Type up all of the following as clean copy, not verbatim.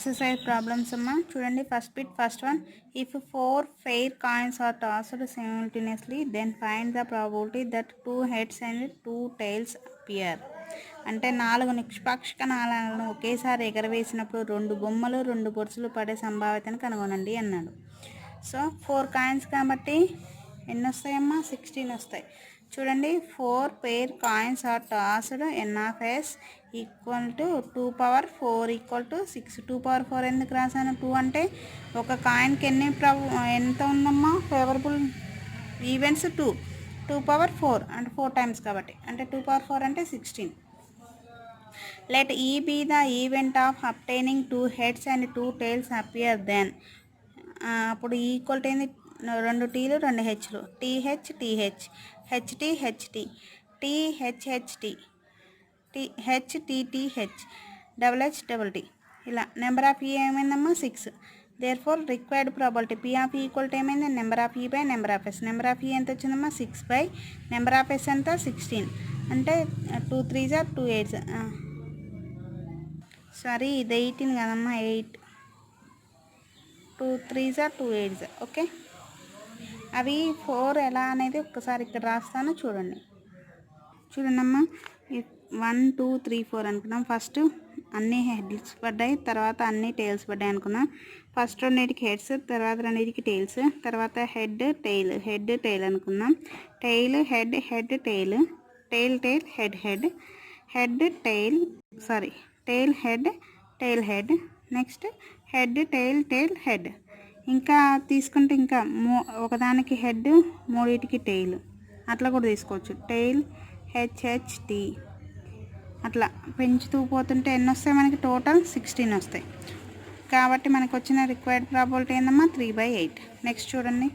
Exercise problems అమ్మా చూడండి. First one, if 4 fair coins are tossed simultaneously then find the probability that 2 heads and 2 tails appear. అంటే 4 నిష్పాక్షిక నాణాలను ఒకేసారి ఎగరవేసినప్పుడు 2 బొమ్మలు 2 బొరుసులు పడే సంభావ్యతను కనుగొనండి అన్నాడు. సో 4 కాయిన్స్ కాబట్టి ఎన్ని వస్తాయమ్మా? 16 వస్తాయి. చూడండి, 4 pair coins are tossed n(s) equal to 2 power 4 equal to 6. 2 power 4 ఎందుకు రాసాను? 2 అంటే ఒక కాయిన్కి ఎంత ఉందమ్మా ఫేవరబుల్ ఈవెంట్స్? 2 పవర్ 4 అంటే 4 టైమ్స్ కాబట్టి, అంటే 2 పవర్ 4 అంటే 16. Let E be the event of obtaining 2 heads and 2 tails appear then. అప్పుడు ఈక్వల్ ఏంది? 2 టీలు 2 హెచ్లు, TH TH, HT HT, THHT, HTTH, double H double T. ఇలా నెంబర్ ఆఫ్ ఈ ఏమైందమ్మా? 6. Therefore required probability P of equal to ఏమైంది? Number of E by number of S. Number of E ఎంత వచ్చిందమ్మా? 6 by number of yes ఎంత? 16. అంటే 2 3s 2 8s. Sorry, ఇది 18 కదమ్మా, 8. 2 3s 2 8s. Okay, అవి 4 ఎలా అనేది ఒక్కసారి ఇక్కడ రాస్తాను చూడండి. చూడండమ్మా, 1 2 3 4 అనుకున్నాం. ఫస్ట్ అన్ని హెడ్స్ పడ్డాయి, తర్వాత అన్ని టైల్స్ పడ్డాయి అనుకున్నాం. ఫస్ట్ రెండింటికి హెడ్స్, తర్వాత రెండింటికి టైల్స్, తర్వాత హెడ్ టైల్ అనుకున్నాం. Tail head, head tail, tail tail head head, head tail tail head, tail head, next head tail tail head. ఇంకా తీసుకుంటే ఇంకా ఒకదానికి హెడ్, మూడింటికి టైల్, అట్లా కూడా తీసుకోవచ్చు. టైల్ హెచ్హెచ్టీ, అట్లా పెంచుతూ పోతుంటే ఎన్ని వస్తాయి మనకి? టోటల్ 16 వస్తాయి. కాబట్టి మనకు వచ్చిన రిక్వైర్డ్ ప్రాబిలిటీ ఏందమ్మా? 3/8. నెక్స్ట్ చూడండి,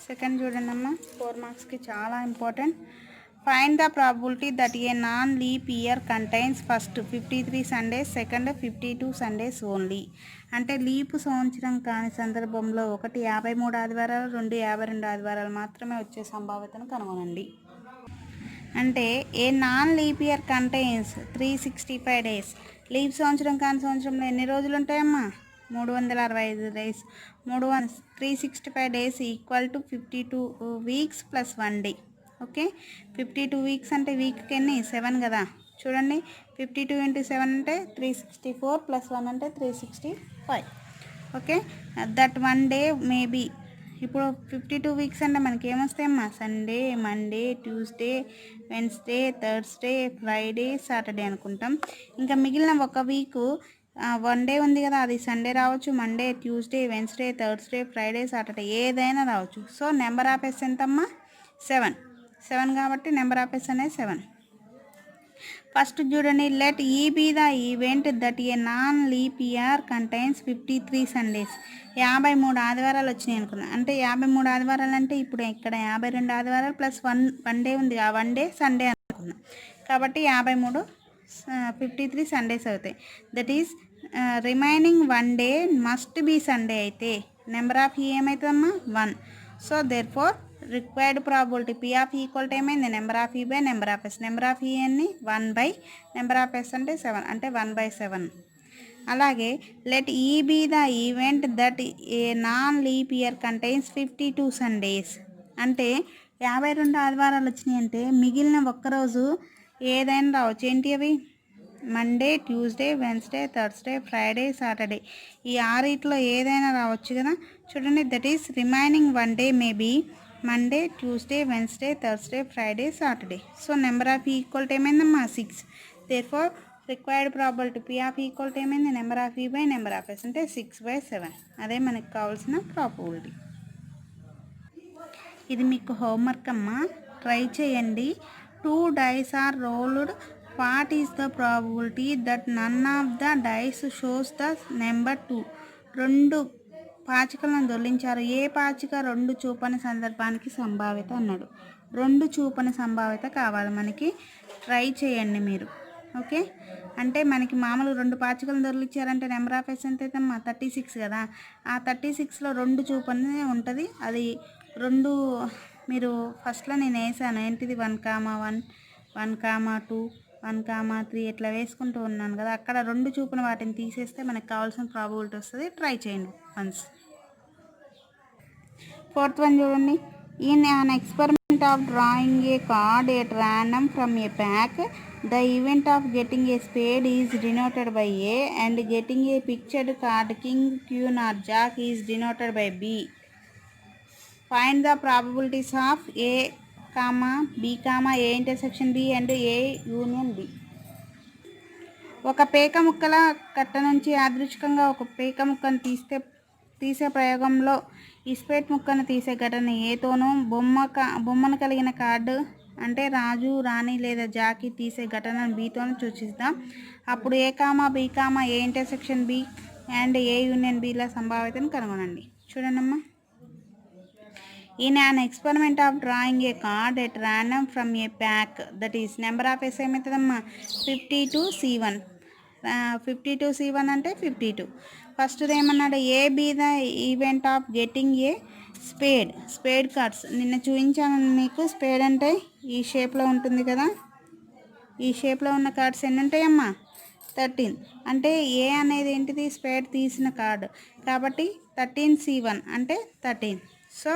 సెకండ్ చూడండి అమ్మా, 4 మార్క్స్కి చాలా important. Find the probability that a non leap year contains first 53 Sundays, second 52 Sundays only. అంటే లీపు సంవత్సరం కాని సందర్భంలో 1 53 ఆదివారాలు, 2 52 ఆదివారాలు మాత్రమే వచ్చే సంభావ్యతను కనుగొనండి. అంటే a non leap year contains 365 days. Leap సంవత్సరం కాని సంవత్సరంలో ఎన్ని రోజులు ఉంటాయమ్మా? 365 days. 365 days equal to 52 weeks plus 1 day. Okay, 52 weeks అంటే వీక్కి ఎన్ని? 7 కదా. చూడండి, 52 × 7 అంటే 364 ప్లస్ 1 అంటే 365. Okay, that 1 day maybe. ఇప్పుడు 52 వీక్స్ అంటే మనకి ఏమొస్తాయమ్మా? Sunday, Monday, Tuesday, Wednesday, Thursday, Friday, Saturday అనుకుంటాం. ఇంకా మిగిలిన ఒక వీకు 1 డే ఉంది కదా, అది సండే రావచ్చు, Monday, Tuesday, Wednesday, Thursday, Friday, Saturday ఏదైనా రావచ్చు. సో నెంబర్ ఆఫ్ ఎస్ ఎంతమ్మా? 7 కాబట్టి నెంబర్ ఆఫ్ ఎస్ అనేది 7. ఫస్ట్ చూడండి, let E be the event that a non leap year contains 53 Sundays. 53 ఆదివారాలు వచ్చినాయి అనుకున్నాం. అంటే 53 ఆదివారాలు అంటే ఇప్పుడు ఇక్కడ 52 ఆదివారాలు ప్లస్ 1 డే ఉంది, ఆ 1 డే సండే అనుకున్నాం. కాబట్టి 53 సండేస్ అవుతాయి. That is remaining 1 day must be Sunday. అయితే నెంబర్ ఆఫ్ ఈ ఏమవుతుందమ్మా? 1. So therefore required probability P of equal to ఏమైంది? Number of E by number of S. Number of E అన్ని 1 by number of S అంటే 7, అంటే 1/7. అలాగే let E be the event that a non leap year contains 52 Sundays. అంటే 52 ఆదివారాలు వచ్చినాయి అంటే మిగిలిన ఒక్కరోజు ఏదైనా రావచ్చు. ఏంటి అవి? Monday, Tuesday, Wednesday, Thursday, Friday, Saturday. ఈ 6 ఏదైనా రావచ్చు కదా. చూడండి, that is remaining 1 day maybe Monday, Tuesday, Wednesday, Thursday, Friday, Saturday. So number of equal to ఏమైందమ్మా? 6. Therefore required probability P of equal to ఏమైంది? Number of E by number of S అంటే 6/7. అదే మనకు కావాల్సిన probability. ఇది మీకు homework అమ్మా, try చేయండి. 2 dice are rolled. What is the probability that none of the dice shows the number 2? 2 పాచికలను దొర్లించారు. ఏ పాచిక 2 చూపని సందర్భానికి సంభావ్యత అన్నాడు. 2 చూపని సంభావ్యత కావాలి మనకి. ట్రై చేయండి మీరు. ఓకే, అంటే మనకి మామూలు 2 పాచికలను దొర్లించారంటే నెంబర్ ఆఫ్ ఎస్ ఎంత అవుతుందమ్మా? 36 కదా. ఆ 36లో 2 చూపని ఉంటుంది. అది 2 మీరు ఫస్ట్లో నేను వేసాను. ఏంటిది? 1,1, 1,2, 1,3 ఇట్లా వేసుకుంటూ ఉన్నాను కదా, అక్కడ 2 చూపున వాటిని తీసేస్తే మనకు కావాల్సిన ప్రాబబిలిటీ వస్తుంది. ట్రై చేయండి వన్స్. ఫోర్త్ వన్ చూడండి. In an experiment of drawing a card at random from a pack, the event of getting a spade is denoted by A and getting a pictured card king, queen or jack is denoted by B. Find the probabilities of A comma B comma A intersection B and A union B. ఒక పేక ముక్కల కట్ట నుంచి యాదృచ్ఛికంగా ఒక పేక ముక్కను తీసే ప్రయోగంలో ఇస్పేట్ ముక్కను తీసే ఘటన ఏతోనూ బొమ్మను కలిగిన కార్డు అంటే రాజు, రాణి లేదా జాకీ తీసే ఘటనను బీతోనూ సూచిస్తాం. అప్పుడు A comma B comma A intersection B and A union బిల సంభావ్యతను కనుగొనండి. చూడండమ్మా. In an experiment of drawing a card at random from a pack, that is number of S ఏమవుతుందమ్మా 52C1. 52C1 అంటే 52. ఫస్ట్ ఏమన్నాడు, A be the event of getting a spade cards. నిన్న చూపించాను మీకు. Spade అంటే ఈ షేప్లో ఉంటుంది కదా, ఈ షేప్లో ఉన్న కార్డ్స్ ఎన్ని ఉంటాయమ్మా 13. అంటే ఏ అనేది ఏంటిది, స్పేడ్ తీసిన కార్డు కాబట్టి 13C1 అంటే 13. So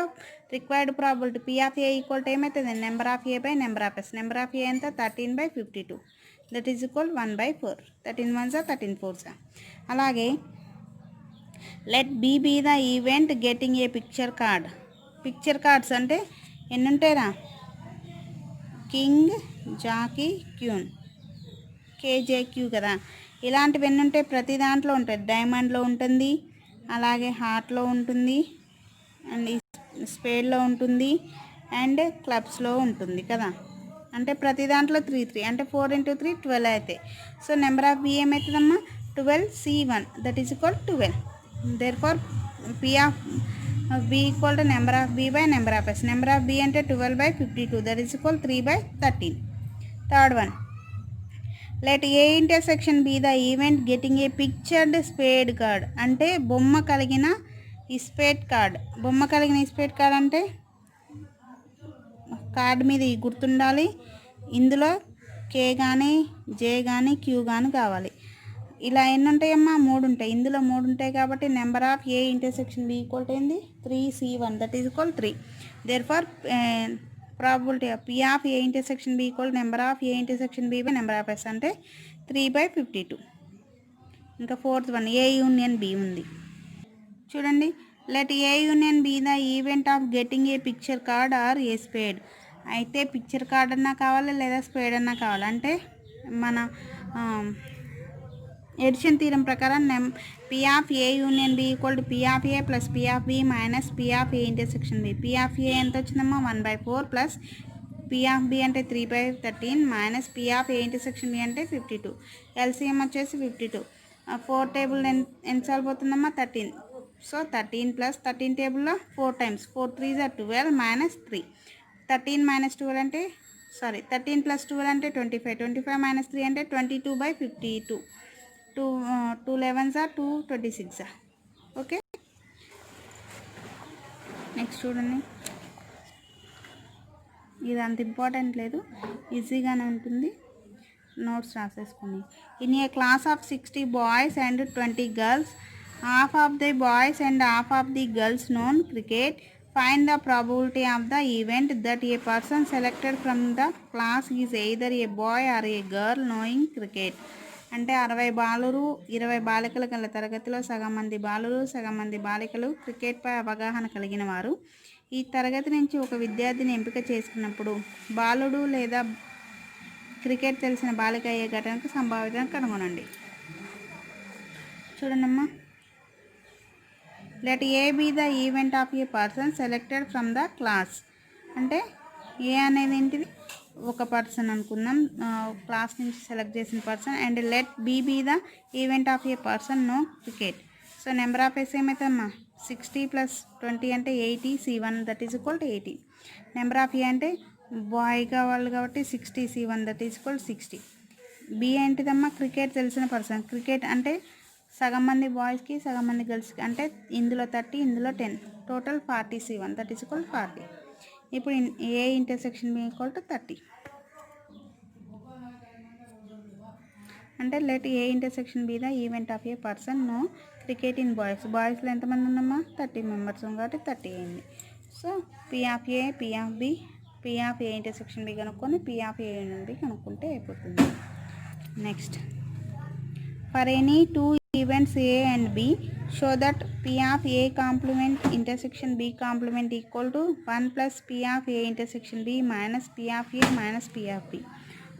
required probability P of A equal to ఏమవుతుంది, number of A by number of S. Number of A ఎంత 13/52, that is equal 1/4. 13 1s 13 4s. అలాగే let B be the event getting a picture card. Picture cards అంటే ఎన్ని ఉంటాయిరా, king, Jackie, క్యూన్, కేజేక్యూ కదా. ఇలాంటివి ఎన్ని ఉంటాయి, ప్రతి దాంట్లో ఉంటాయి. డైమండ్లో ఉంటుంది, అలాగే హార్ట్లో ఉంటుంది, అండ్ స్పేడ్లో ఉంటుంది, అండ్ క్లబ్స్లో ఉంటుంది కదా. అంటే ప్రతి దాంట్లో 3 అంటే 4 × 3 12 అవుతాయి. సో నెంబర్ ఆఫ్ బి ఏమవుతుందమ్మా 12C1, that is equal 12. Therefore P of B equal to number of B by number of S. Number of B అంటే 12/52, that is equal 3/13. Third one, let A intersection B the event getting a pictured spade card. అంటే బొమ్మ కలిగిన ఇస్పేట్ card. బొమ్మ కలిగిన ఇస్పేట్ card అంటే card మీద గుర్తుండాలి. ఇందులో కే కానీ జే కానీ క్యూ కానీ కావాలి. ఇలా ఎన్ని ఉంటాయమ్మా 3 ఉంటాయి. ఇందులో 3 ఉంటాయి కాబట్టి number of A intersection B equal to ఏంది 3C1, that is equal 3. Therefore probability P of A intersection B equal number of A intersection B by number of S అంటే 3/52. ఇంకా fourth one, A union B ఉంది. చూడండి. Let A union B the event of getting a picture card or a spade. అయితే picture card అన్నా కావాలి లేదా spade అన్నా కావాలి. అంటే మన ఎడిషన్ థీరం ప్రకారం P of A union B equal to P of A plus P of B minus P of A intersection B. P of A ఎంత వచ్చిందమ్మా 1/4 ప్లస్ పి ఆఫ్ బి అంటే 3/13 minus P of A intersection B అంటే 52. LCM వచ్చేసి 52. 4 table ఎన్నిసార్లు పోతుందమ్మా 13. So 13 plus 13 టేబుల్లో 4 times 4 3s are 12 minus 3. 13 minus 12 అంటే 13 plus 12 అంటే 25. 25 minus 3 అంటే 22/52. 2 11s are 226. ఓకే. నెక్స్ట్ చూడండి. ఇది అంత ఇంపార్టెంట్ లేదు, ఈజీగానే ఉంటుంది, నోట్స్ రాసేసుకోండి. In a class of 60 boys and 20 girls, half of the boys and half of the girls known cricket. Find the probability of the event that a person selected from the class is either a boy or a girl knowing cricket. అంటే 60 బాలురు 20 బాలికల గల తరగతిలో సగం మంది బాలురు సగం మంది బాలికలు క్రికెట్పై అవగాహన కలిగిన వారు ఈ తరగతి నుంచి ఒక విద్యార్థిని ఎంపిక చేసుకున్నప్పుడు బాలుడు లేదా క్రికెట్ తెలిసిన బాలిక అయ్యే ఘటనకు సంభావ్యతను కనుగొనండి. చూడండమ్మా. Let A be the event of a person selected from the class. అంటే ఏ అనేది ఏంటిది, ఒక పర్సన్ అనుకుందాం, క్లాస్ నుంచి సెలెక్ట్ చేసిన person. And let B be the event of a person know cricket. So number of S ఏమవుతుందమ్మా 60 + 20 అంటే 80C1, that is equal to 80. Number of A అంటే బాయ్ కావాలి కాబట్టి 60C1, that is equal 60. B ఏంటిదమ్మా cricket తెలిసిన person. Cricket అంటే సగం మంది బాయ్స్కి సగం మంది గర్ల్స్కి, అంటే ఇందులో 30 ఇందులో 10, total 40C1, that is equal 40. ఇప్పుడు A intersection B equal to 30. అంటే let A intersection B the event of a person know cricket in బాయ్స్లో ఎంతమంది ఉన్నామా 30 మెంబర్స్ కాబట్టి 30 అయింది. So P of A P of B P of A intersection B కనుక్కొని P of A union B కనుక్కుంటే అయిపోతుంది. Next for any 2 events A and B show that P of A complement intersection B complement equal to 1 plus P of A intersection B minus P of A minus P of B.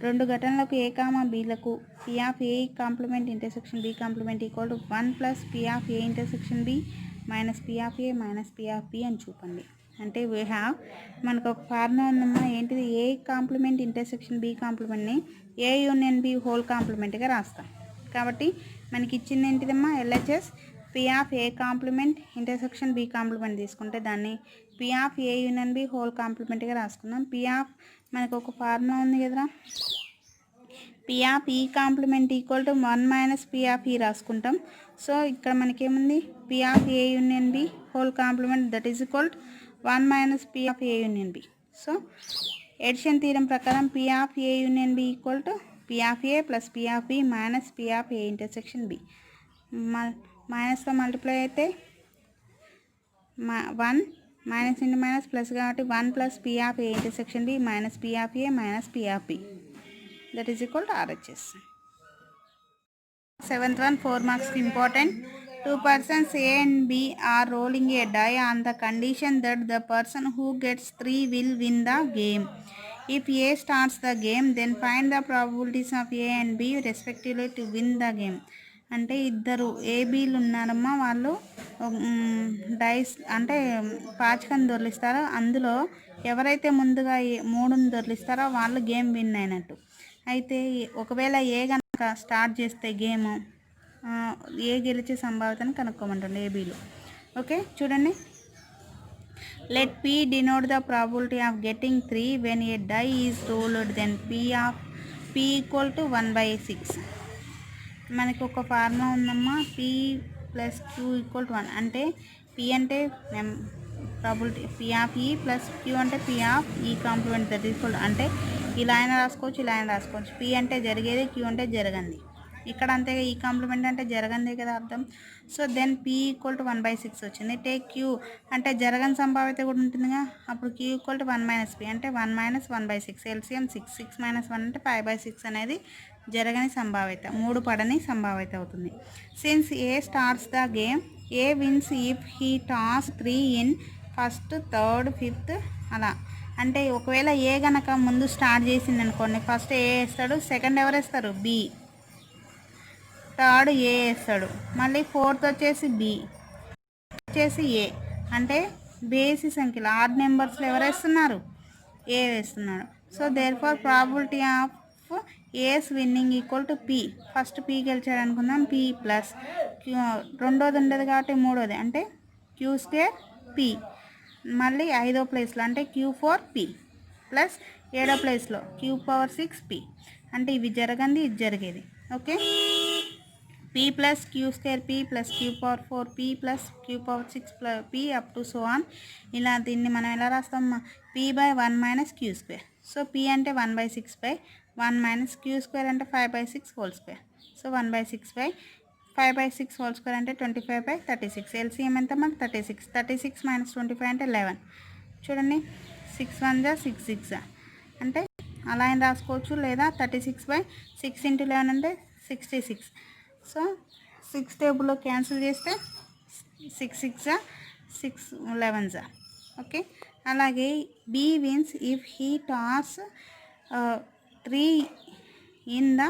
2 ఘటనలకు A comma బీలకు P of A complement intersection B complement equal to 1 plus P of A intersection B minus P of A minus P of B అని చూపండి. అంటే we have మనకు ఒక formula ఉందమ్మా, ఏంటిది? A complement intersection B కాంప్లిమెంట్ని A union B whole కాంప్లిమెంట్గా రాస్తాం. కాబట్టి మనకి ఇచ్చింది ఏంటిదమ్మా? LHS P of A complement intersection B complement తీసుకుంటే దాన్ని P of A union B whole కాంప్లిమెంట్గా రాసుకుందాం. పి ఆఫ్ మనకు ఒక ఫార్ములా ఉంది కదరా, P of E complement equal to 1 minus P of E రాసుకుంటాం. సో ఇక్కడ మనకేముంది? P of A union B whole complement that is equal to 1 minus P of A union B. So addition theorem ప్రకారం P of A union B equal to P of A plus P of B minus P of A intersection B. మైనస్తో multiply అయితే 1 minus into minus plus కాబట్టి 1 plus P of A intersection B minus P of A minus P of B that is equal to RHS. 7th one 4 marks important. 2 persons A and B are rolling a die on the condition that the person who gets 3 will win the game. If A starts the game, then find the probabilities of A and B respectively to win the game. అంటే ఇద్దరు ఏబీలు ఉన్నారమ్మా, వాళ్ళు dice అంటే పాచికను దొర్లిస్తారు. అందులో ఎవరైతే ముందుగా 3ని దొర్లిస్తారో వాళ్ళు game win అయినట్టు. అయితే ఒకవేళ ఏ కనుక స్టార్ట్ చేస్తే గేమ్ ఏ గెలిచే సంభావ్యతను కనుక్కోమంటుంది ఏబీలు. ఓకే చూడండి, let P denote the probability of getting 3 when a die is rolled then P of P equal to 1/6. మనకు ఒక ఫార్ములా ఉందమ్మా, P plus Q equal to 1. అంటే పి అంటే probability P of E plus Q అంటే P of E complement that equal. అంటే ఇలా అయినా రాసుకోవచ్చు, ఇలా అయినా రాసుకోవచ్చు. పి అంటే జరిగేది, క్యూ అంటే జరగంది. ఇక్కడ అంతే, ఈ కాంప్లిమెంట్ అంటే జరగందే కదా అర్థం. So then P equal to 1/6 వచ్చింది. టేక్ క్యూ అంటే జరగని సంభావ్యత కూడా ఉంటుందిగా, అప్పుడు Q equal to 1 minus P అంటే 1 మైనస్ 1/6 ఎల్సిఎం 6. 6 మైనస్ 1 అంటే 5/6 అనేది జరగని సంభావ్యత, 3 పడని సంభావ్యత అవుతుంది. Since A starts the game, A wins if he toss 3 in first, third, fifth అలా. అంటే ఒకవేళ ఏ గనక ముందు స్టార్ట్ చేసింది అనుకోండి, ఫస్ట్ ఏ వేస్తాడు, సెకండ్ ఎవరు వేస్తారు? బి, థర్డ్ ఏ వేస్తాడు, మళ్ళీ ఫోర్త్ వచ్చేసి బి, వచ్చేసి ఏ. అంటే బేసి సంఖ్యలో ఆడ్ నెంబర్స్లో ఎవరు వేస్తున్నారు? ఏ వేస్తున్నాడు. So therefore probability of A's winning equal to P. First P గెలిచాడు అనుకుందాం, పి ప్లస్ రెండోది ఉండదు కాబట్టి మూడోది అంటే క్యూ స్క్వేర్ పి, మళ్ళీ 5వ ప్లేస్లో అంటే Q4 P ప్లస్ 7వ ప్లేస్లో Q⁴ P. అంటే ఇవి జరగంది, ఇది జరిగేది. Okay, P plus Q² P plus Q⁴ P plus Q⁴ P up to so on. ఇలా దీన్ని మనం ఎలా రాస్తాం? P/1 minus Q². So P అంటే 1/6/1 మైనస్ Q² అంటే 5/6 whole square. So 1/6/5/6 whole square అంటే 25/36. ఎల్సిఎం ఎంత మనకి? 36. 36 మైనస్ 25 అంటే 11. చూడండి, 6 1 జా 6 6 జా అంటే అలా అయినా రాసుకోవచ్చు, లేదా 36/6 × 11 అంటే 66. సో 6 టేబుల్లో క్యాన్సిల్ చేస్తే 6 6 జా 6 11 జా. ఓకే, అలాగే B wins if he toss 3 in the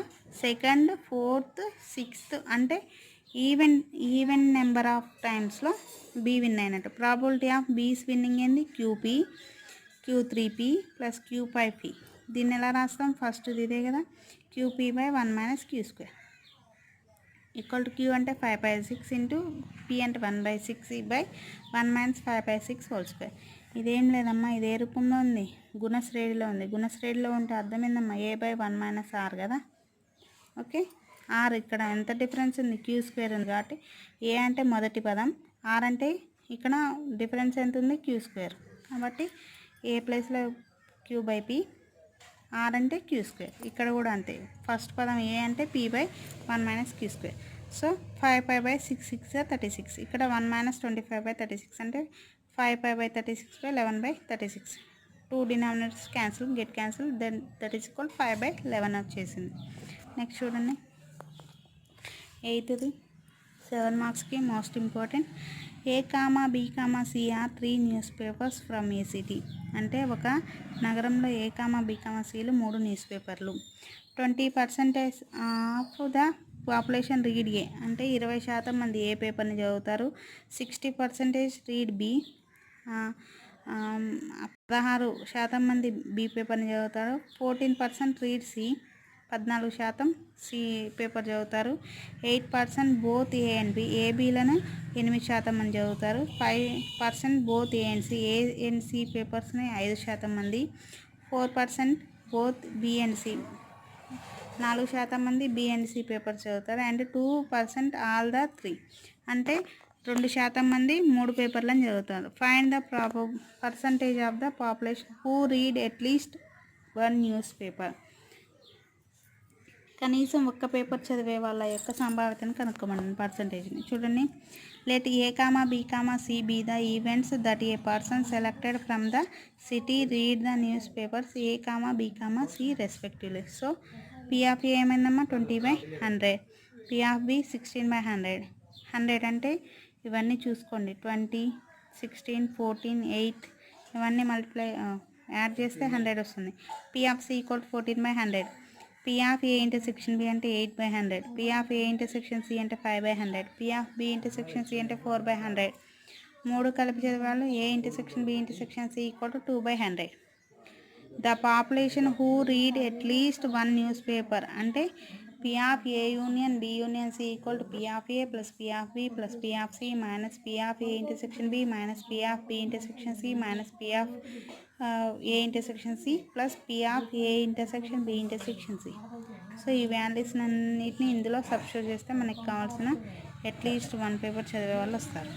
second, fourth, 6th అంటే ఈవెన్ నెంబర్ ఆఫ్ టైమ్స్లో బి విన్ అయినట్టు. ప్రాబిలిటీ ఆఫ్ బీస్ విన్నింగ్ ఏంది? QP Q3P plus Q5P. దీన్ని ఎలా రాస్తాం? ఫస్ట్ ఇదే కదా, QP/1 minus Q² equal to Q అంటే 5/6 ఇంటూ P అంటే 1/6/1 మైనస్ 5/6 హోల్ స్క్వేర్. ఇదేం లేదమ్మా, ఇదే రూపంలో ఉంది, గుణశ్రేణిలో ఉంది. గుణశ్రేణిలో ఉంటే అర్థం ఏందమ్మా? A/1 మైనస్ R కదా. ఓకే, R ఇక్కడ ఎంత డిఫరెన్స్ ఉంది? Q² ఉంది కాబట్టి ఏ అంటే మొదటి పదం, R అంటే ఇక్కడ డిఫరెన్స్ ఎంత ఉంది? Q². కాబట్టి ఏ ప్లేస్లో Q/P ఆర్ అంటే క్యూ స్క్వేర్. ఇక్కడ కూడా అంతే, ఫస్ట్ పదం ఏ అంటే P by 1 minus Q square. So 5π/6 6 36. ఇక్కడ 1 మైనస్ 25/36 అంటే 5π/36 by 11/36. 2 denominators cancel, get cancel, then that is equal 5/11 వచ్చేసింది. నెక్స్ట్ చూడండి 8th 7 మార్క్స్కి most important. A comma B comma C are 3 news papers from a city. అంటే ఒక నగరంలో A comma B comma సిలు 3 news పేపర్లు. 20% of the population read A అంటే 20% మంది ఏ పేపర్ని చదువుతారు. 60% రీడ్ బి, 16% మంది బి పేపర్ని చదువుతారు. 14% రీడ్ సి, 14% సి పేపర్ చదువుతారు. 8% బోత్ ఏ అండ్ బి, ఏబీలను 8% మంది చదువుతారు. 5% both A and C, A and C పేపర్స్ని 5% మంది. 4% బోత్ బి అండ్ సి, 4% మంది బి అండ్ సి పేపర్స్ చదువుతారు. అండ్ 2% ఆల్ ద 3 అంటే 2% మంది 3 పేపర్లను చదువుతారు. Find the percentage of the population who read at least 1 news paper. కనీసం ఒక్క పేపర్ చదివే వాళ్ళ యొక్క సంభావ్యతను కనుక్కోమని పర్సంటేజ్ని. చూడండి, let A comma B comma C be the events that a person selected from the city read the news papers A comma B comma C respectively. So P of A ఏమైందమ్మా 20/100, P of B 16/100. 100 అంటే ఇవన్నీ చూసుకోండి, 20, 16, 14, 8 ఇవన్నీ multiply add చేస్తే 100 వస్తుంది. P of C equal 14/100. P of A intersection B అంటే 8/100. P of A intersection C అంటే 5/100. P of B intersection C అంటే 4/100. 3 కలిపి చదివాళ్ళు A intersection B intersection C equal to 2/100. The population who read at least 1 news paper అంటే P of A union B union C equal to P of A plus P of B plus P of C minus P of A intersection B minus P of B intersection C minus P of A intersection C plus P of A intersection B intersection C. So ఈ values అన్నిటిని ఇందులో substitute చేస్తే మనకి కావాల్సిన at least 1 paper చదివే వాళ్ళు వస్తారు.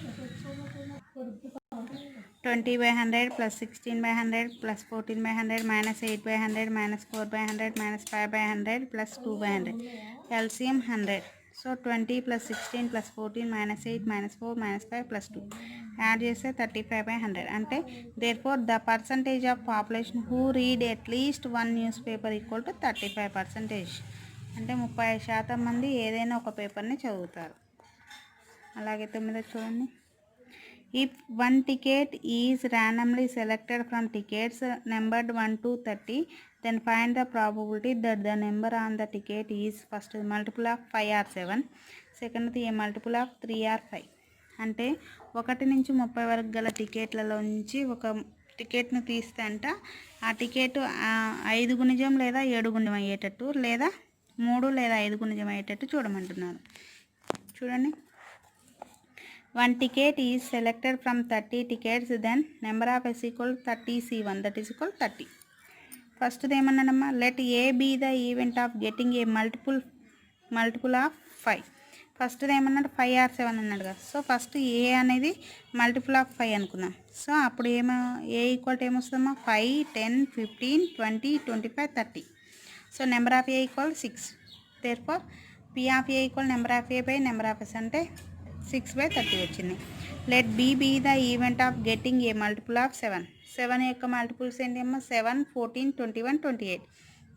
20/100 plus 16/100 plus 14/100 minus 8/100 minus 4/100 minus 5/100 plus 2/100. LCM 100. So 20 plus 16 plus 14 minus 8 minus 4 minus 5 plus 2. Add చేస్తే 35/100. అంటే therefore the percentage of population who read at least 1 newspaper equal to 35%. అంటే 30% మంది ఏదైనా ఒక పేపర్ని చదువుతారు. అలాగే 9 చూడండి. If 1 ticket is randomly selected from tickets numbered 1 to 30, then find the probability that the number on the ticket is first multiple of 5 or 7, second a multiple of 3 or 5. అంటే 1 నుంచి 30 వరకు గల టికెట్లలో నుంచి ఒక టికెట్ను తీస్తే అంట ఆ టికెట్ 5 గుణిజం లేదా 7 గుణిజం అయ్యేటట్టు లేదా 3 లేదా 5 గుణిజం అయ్యేటట్టు చూడమంటున్నారు. చూడండి, 1 ticket is selected from 30 tickets, then number of s equal 30c1, that is equal 30. First ఏమన్నానమ్మా, let a be the event of getting a multiple of 5. First ఏమన్నాడు 5 or 7 అన్నాడు కదా. సో ఫస్ట్ ఏ అనేది మల్టిపుల్ ఆఫ్ 5 అనుకుందాం. So అప్పుడు A equal to ఏమొస్తుందమ్మా 5, 10, 15, 20, 25, 30. So number of A equal 6. Therefore P of A equal number of A by number of S అంటే 6/30 వచ్చింది. Let B be the event of getting a multiple of 7. 7 యొక్క multiples ఏంటి అమ్మా 7, 14, 21, 28.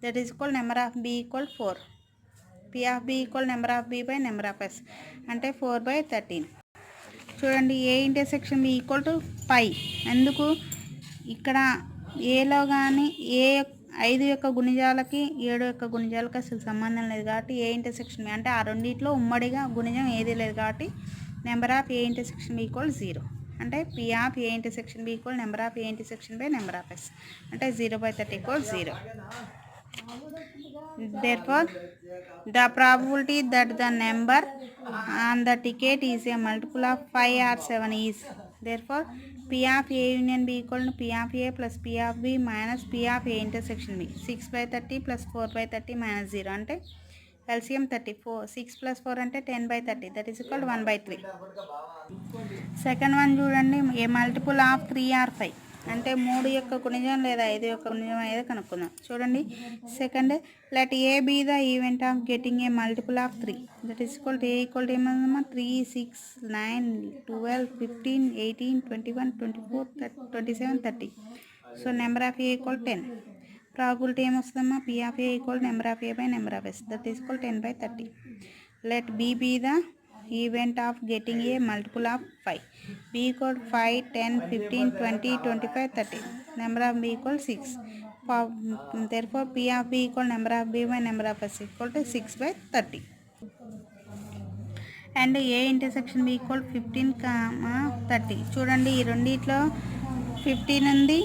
That is equal number of B equal 4. P of B equal number of B by number of S అంటే 4/13. చూడండి, A intersection B equal to 5. ఎందుకు ఇక్కడ ఏలో కానీ ఏ 5 యొక్క గుణిజాలకి 7 యొక్క గుణిజాలకి అసలు సంబంధం లేదు కాబట్టి ఏ ఇంటర్సెక్షన్ బి అంటే ఆ రెండింటిలో ఉమ్మడిగా గుణిజం ఏది లేదు కాబట్టి number of A intersection B equal 0. అంటే P of A intersection B equal number of A intersection by number of S అంటే 0/30 equal 0. Therefore the probability that the number on the ticket is a multiple of 5 or 7 is, therefore P of A union B equal to P of A plus P of B minus P of A intersection B. 6/30 plus 4/30 minus 0 అంటే LCM 34. 6 plus 4 అంటే 10/30, that is equal to 1/3. Second one చూడండి, ఏ multiple of 3 or 5. అంటే 3 యొక్క గుణిజం లేదా 5 యొక్క గుణిజం అనేది కనుక్కుందాం. చూడండి, second, let A B the event of getting A multiple of 3. That is equal to A equal to ఏమన్నా 3, 6, 9, 12, 15, 18, 21, 24, 27, 30. So number of A equal 10. Probability ఏమొస్తుందమ్మా? P of A equal number of A by number of S. That is equal 10/30. Let B be the event of getting a multiple of 5. B equal 5, 10, 15, 20, 25, 30. Number of B equal 6. Therefore P of B equal number of B by number of S equal to 6/30. And A intersection B equal 15, 30. చూడండి, ఈ రెండిట్లో 15 ఉంది,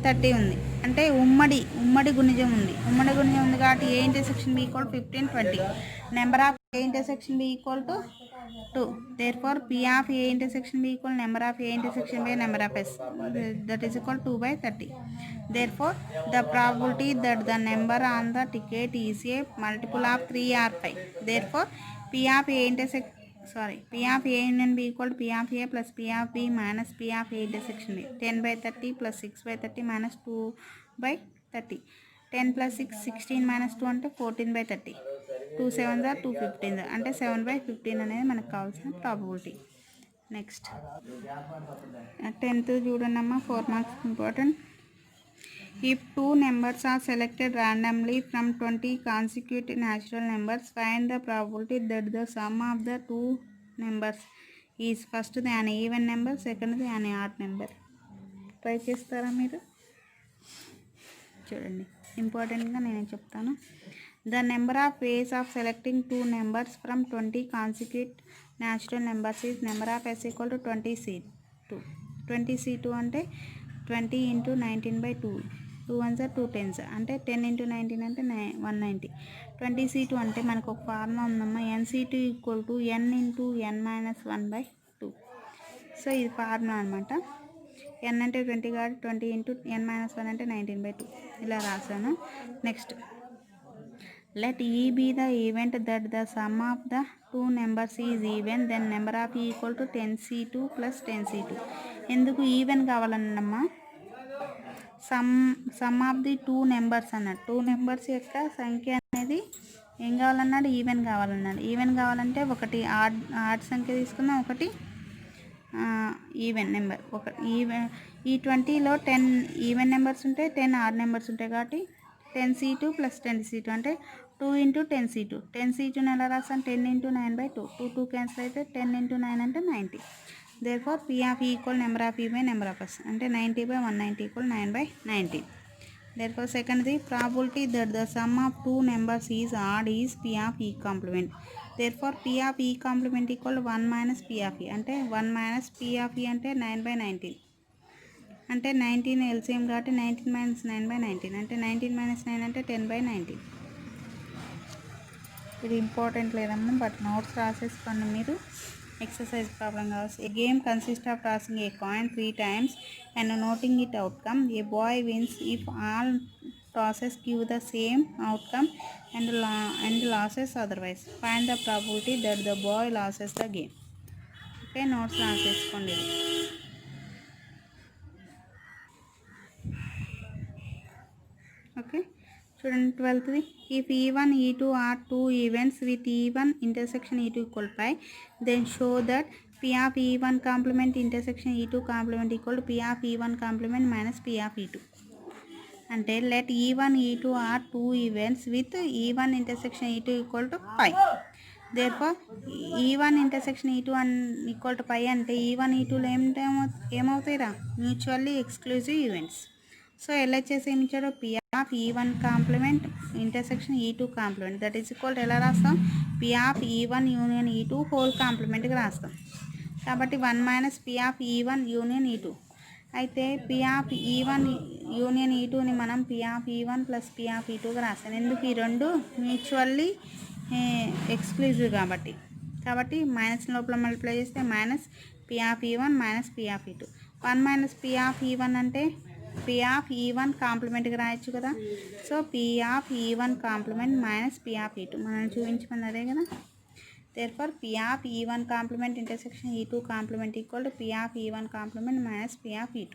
30 ఉంది. అంటే ఉమ్మడి గుణిజం ఉంది. ఉమ్మడి గుణిజం ఉంది కాబట్టి A intersection B equal 15, 20. Number of A intersection B equal to 2. Therefore P of A intersection B equal number of A intersection by number of S. That is equal 2/30. Therefore the probability that the number on the ticket is a multiple of 3 or 5. Therefore P of A P of A union B equal to P of A plus P of B minus P of A intersection B. 10/30 plus 6/30 minus 2/30. 10 plus 6, 16 minus 2 అంటే 14/30. 2 7s are 215 అంటే 7/15 అనేది మనకు కావాల్సిన probability. Next 10th చూడండి అమ్మా, 4 marks important. If 2 numbers are selected randomly from 20 consecutive natural numbers, find the probability that the sum of the 2 numbers is first an even number, second an odd number. Try చేస్తారా మీరు? చూడండి, ఇంపార్టెంట్గా నేను చెప్తాను. The number of ways of selecting 2 numbers from 20 consecutive natural numbers is number of s equal to 20c2. 20c2 అంటే 20 into 19/2. 2 1s are 2 10s అంటే 10 into 19 అంటే 190. 20c2 అంటే మనకు ఒక ఫార్ములా ఉందమ్మా, nc2 equal to n into n minus 1/2. So ఇది formula అనమాట. n అంటే 20 కాబట్టి 20 into n minus 1 అంటే 19/2 ఇలా రాశాను. Next, let E be the event that the sum of the 2 numbers is even, then number of E equal to 10c2 plus 10c2. ఎందుకు even కావాలన్నమ్మా? Sum of the 2 numbers అన్నాడు. 2 numbers యొక్క సంఖ్య అనేది ఏం కావాలన్నాడు? ఈవెన్ కావాలన్నాడు. ఈవెన్ కావాలంటే ఒకటి ఆడ్ సంఖ్య తీసుకుందాం, ఒకటి ఈవెన్ నెంబర్. ఈ 20లో 10 ఈవెన్ నెంబర్స్ ఉంటాయి, 10 ఆడ్ నెంబర్స్ ఉంటాయి. కాబట్టి 10c2 plus 10c2 అంటే 2 into 10c2. 10c2 ఎలా రాస్తాను? 10 into 9/2. 2 క్యాన్సిల్ అయితే 10 into 9 అంటే 90. Therefore P of E equal number of E by number of S అంటే 90/190 equal 9/90. Therefore second, the probability that the sum of 2 numbers is odd is P of E complement. Therefore P of E complement equal 1 minus P of E అంటే 1 minus P of E అంటే 9/19 అంటే 19 LCM కాబట్టి 19 minus 9/19 అంటే 19 minus 9 అంటే 10/19. ఇది important లేదమ్మా, but notes రాసేసుకోండి మీరు. Exercise problem goes, a game consists of tossing a coin 3 times and noting its outcome. A boy wins if all tosses give the same outcome and losses otherwise. Find the probability that the boy loses the game. Okay, notes రాసేసుకోండి. Okay, చూడండి 12th, if E1 E2 are 2 events with E1 intersection E2 equal to pi, then show that P of E1 complement intersection E2 complement equal to P of E1 complement minus P of E2. అంటే let E1 E2 are 2 events with E1 intersection E2 equal to pi. Therefore E1 intersection E2 equal to pi అంటే E1 E2లో ఏమవుతాయిరా? Mutually exclusive events. So LHS ఏమి ఇచ్చాడో P of E1 complement intersection E2 complement that is equal ఎలా రాస్తాం? P of E1 union E2 whole కాంప్లిమెంట్గా రాస్తాం. కాబట్టి 1 minus P of E1 union E2. అయితే P of E1 యూనియన్ E2ని మనం P of E1 plus P of E2గా రాస్తాం. ఎందుకు? ఈ రెండు మ్యూచువల్లీ ఎక్స్క్లూజివ్ కాబట్టి మైనస్ లోపల మల్టిప్లై చేస్తే minus P of E1 minus P of E2. 1 minus P of E1 అంటే P of E1 కాంప్లిమెంట్గా రాయొచ్చు కదా. So P of E1 complement minus P of E2 మనం చూపించమని అదే కదా. Therefore P of E1 complement intersection E2 complement equal to P of E1 complement minus P of E2.